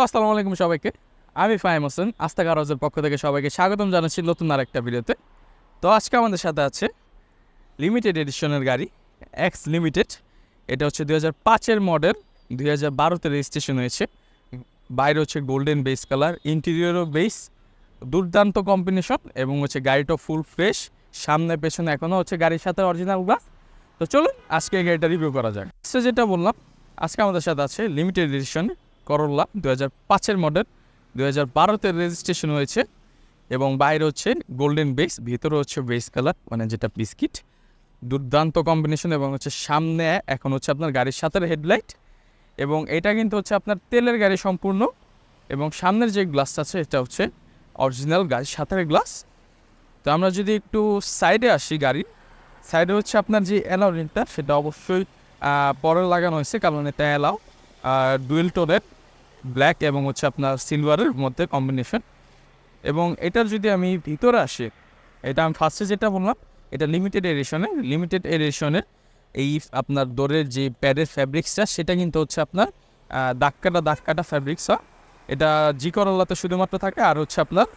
আসসালামু আলাইকুম সবাইকে। আমি ফাহিম হোসেন, আস্থা গারাজের পক্ষ থেকে সবাইকে স্বাগতম জানাচ্ছি নতুন আরেকটা ভিডিওতে। তো আজকে আমাদের সাথে আছে লিমিটেড এডিশনের গাড়ি এক্স লিমিটেড। এটা হচ্ছে 2005-এর মডেল, 2012-তে রেজিস্ট্রেশন হয়েছে। বাইরে হচ্ছে গোল্ডেন বেস কালার, ইন্টেরিয়রও বেস, দুর্দান্ত কম্বিনেশন এবং হচ্ছে গাড়িটা ফুল ফ্রেশ। সামনে পেছনে এখনও হচ্ছে গাড়ির সাথে অরিজিনাল গ্লাস। তো চলুন আজকে এই গাড়িটা রিভিউ করা যাক। যেটা বললাম, আজকে আমাদের সাথে আছে লিমিটেড এডিশন করোলা 2005-এর মডেল, 2012-তে রেজিস্ট্রেশন হয়েছে এবং বাইরে হচ্ছে গোল্ডেন বেস, ভিতরে হচ্ছে বেস কালার মানে যেটা বিস্কিট। দুর্দান্ত কম্বিনেশন এবং হচ্ছে সামনে এখন হচ্ছে আপনার গাড়ির সাথে হেডলাইট এবং এটা কিন্তু হচ্ছে আপনার তেলের গাড়ি সম্পূর্ণ। এবং সামনের যে গ্লাসটা আছে এটা হচ্ছে অরিজিনাল গাড়ির সাথে গ্লাস। তো আমরা যদি একটু সাইডে আসি, গাড়ির সাইডে হচ্ছে আপনার যে অ্যালাউ রিংটা সেটা অবশ্যই পরে লাগানো হয়েছে, কারণ এটা অ্যালাউ ডুয়েল টোনের ব্ল্যাক এবং হচ্ছে আপনার সিলভারের মধ্যে কম্বিনেশন। এবং এটার যদি আমি ভিতরে আসি, এটা আমি ফার্স্টে যেটা বললাম, এটা লিমিটেড এডিশনের এই আপনার ডোরের যে প্যাডের ফ্যাব্রিক্সটা সেটা কিন্তু হচ্ছে আপনার দাগ কাটা ফ্যাব্রিক্স। এটা জি করোলাতে শুধুমাত্র থাকে আর হচ্ছে আপনার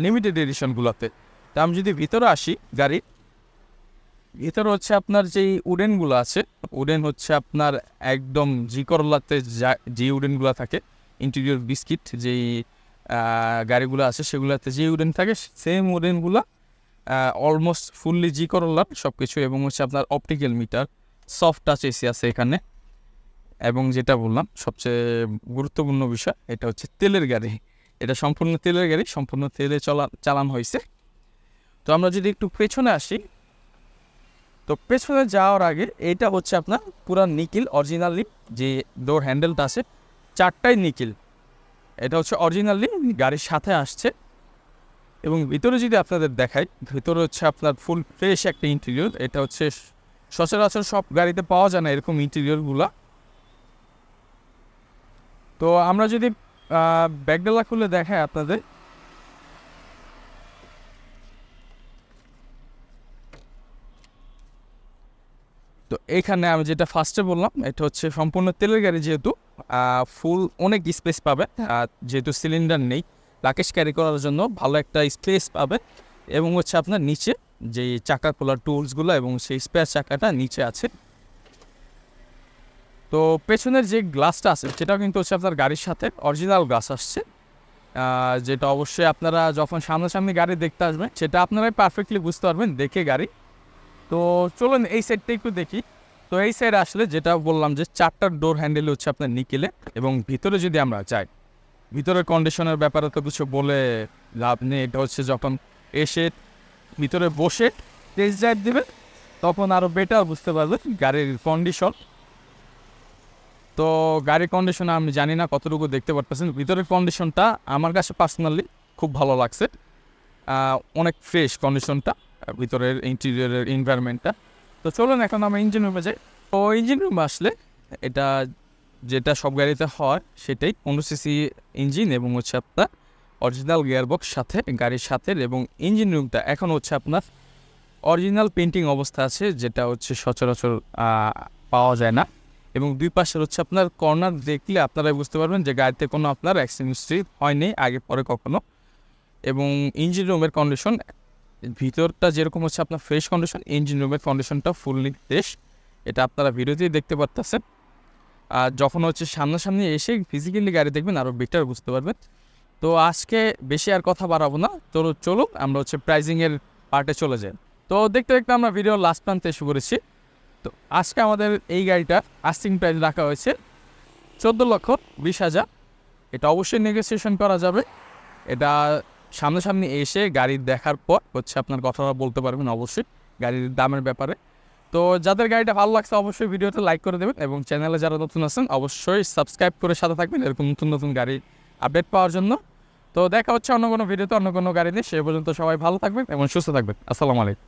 লিমিটেড এডিশনগুলোতে। তা আমি যদি ভিতরে আসি, গাড়ির ভিতরে হচ্ছে আপনার যেই উডেনগুলো আছে, উডেন হচ্ছে আপনার একদম জি করোলাতে যে উডেনগুলো থাকে, ইন্টেরিয়র বিস্কিট যেই গাড়িগুলো আছে সেগুলোতে যে উডেন থাকে সেম উডেনগুলো অলমোস্ট ফুললি জি করোলার সব কিছু। এবং হচ্ছে আপনার optical metre, soft touch AC আছে এখানে। এবং যেটা বললাম সবচেয়ে গুরুত্বপূর্ণ বিষয়, এটা হচ্ছে তেলের গাড়ি। এটা সম্পূর্ণ তেলের গাড়ি, সম্পূর্ণ তেলে চালানো হয়েছে। তো আমরা যদি একটু পেছনে আসি, তো পেছনে যাওয়ার আগে এটা হচ্ছে আপনার পুরা নিকিল অরিজিনালি যে ডোর হ্যান্ডেলটা আছে চারটাই নিকিল। এটা হচ্ছে অরিজিনালি গাড়ির সাথে আসছে। এবং ভিতরে যদি আপনাদের দেখাই, ভিতরে হচ্ছে আপনার ফুল ফ্রেশ একটা ইন্টেরিয়র। এটা হচ্ছে সচরাচর সব গাড়িতে পাওয়া যায় না এরকম ইন্টেরিয়রগুলো। তো আমরা যদি ব্যাকডালা খুলে দেখাই আপনাদের, তো এখানে আমি যেটা ফার্স্টে বললাম, এটা হচ্ছে সম্পূর্ণ তেলের গাড়ি, যেহেতু ফুল অনেক স্পেস পাবে। যেহেতু সিলিন্ডার নেই, লাকেশ ক্যারি করার জন্য ভালো একটা স্পেস পাবে। এবং হচ্ছে আপনার নিচে যে চাকা খোলার টুলসগুলো এবং সেই স্পেয়ার চাকাটা নিচে আছে। তো পেছনের যে গ্লাসটা আছে সেটাও কিন্তু হচ্ছে আপনার গাড়ির সাথে অরিজিনাল গ্লাস আসছে, যেটা অবশ্যই আপনারা যখন সামনাসামনি গাড়ি দেখতে আসবেন সেটা আপনারাই পারফেক্টলি বুঝতে পারবেন দেখে গাড়ি। তো চলুন এই সাইডটা একটু দেখি। তো এই সাইডে আসলে যেটা বললাম যে চারটার ডোর হ্যান্ডেল হচ্ছে আপনার নিকেলে। এবং ভিতরে যদি আমরা যাই, ভিতরের কন্ডিশনের ব্যাপারে তো কিছু বলে লাভ নেই। এটা হচ্ছে যখন এসে ভিতরে বসে টেস্ট ড্রাইভ দেবেন তখন আরও বেটার বুঝতে পারবেন গাড়ির কন্ডিশন। তো গাড়ির কন্ডিশন আমি জানি না কতটুকু দেখতে পারতেছেন, ভিতরের কন্ডিশনটা আমার কাছে পার্সোনালি খুব ভালো লাগছে। অনেক ফ্রেশ কন্ডিশনটা, ভিতরের ইন্টেরিয়রের এনভায়রনমেন্টটা। তো চলুন এখন আমরা ইঞ্জিন রুমে যাই। তো ইঞ্জিন রুমে আসলে এটা যেটা সব গাড়িতে হয় সেটাই 15 সিসি ইঞ্জিন এবং হচ্ছে আপনার অরিজিনাল গিয়ারবক্স সাথে গাড়ির সাথে। এবং ইঞ্জিন রুমটা এখন হচ্ছে আপনার অরিজিনাল পেন্টিং অবস্থা আছে, যেটা হচ্ছে সচরাচর পাওয়া যায় না। এবং দুই পাশের হচ্ছে আপনার কর্নার দেখলে আপনারাই বুঝতে পারবেন যে গাড়িতে কোনো আপনার অ্যাক্সিডেন্ট হিস্ট্রি হয়নি আগে পরে কখনো। এবং ইঞ্জিন রুমের কন্ডিশন ভিতরটা যেরকম হচ্ছে আপনার ফ্রেশ কন্ডিশন, ইঞ্জিন রুমের কন্ডিশনটা ফুললি ফ্রেশ। এটা আপনারা ভিডিওতেই দেখতে পারতেছেন। আর যখন হচ্ছে সামনাসামনি এসে ফিজিক্যালি গাড়ি দেখবেন আরও বেটার বুঝতে পারবেন। তো আজকে বেশি আর কথা বাড়াবো না, তো চলুন আমরা হচ্ছে প্রাইজিংয়ের পার্টে চলে যাই। তো দেখতে দেখতে আমরা ভিডিওর লাস্ট প্রান্তে এসে পড়েছি। তো আজকে আমাদের এই গাড়িটা আস্কিং প্রাইস রাখা হয়েছে 14,20,000। এটা অবশ্যই নেগোসিয়েশন করা যাবে। এটা সামনাসামনি এসে গাড়ি দেখার পর হচ্ছে আপনার কথাটা বলতে পারবেন অবশ্যই গাড়ির দামের ব্যাপারে। তো যাদের গাড়িটা ভালো লাগছে অবশ্যই ভিডিওতে লাইক করে দেবেন এবং চ্যানেলে যারা নতুন আছেন অবশ্যই সাবস্ক্রাইব করে সাথে থাকবেন এরকম নতুন নতুন গাড়ির আপডেট পাওয়ার জন্য। তো দেখা হচ্ছে অন্য কোনো ভিডিওতে অন্য কোনো গাড়ি নিয়ে। সে পর্যন্ত সবাই ভালো থাকবেন এবং সুস্থ থাকবেন। আসসালামু আলাইকুম।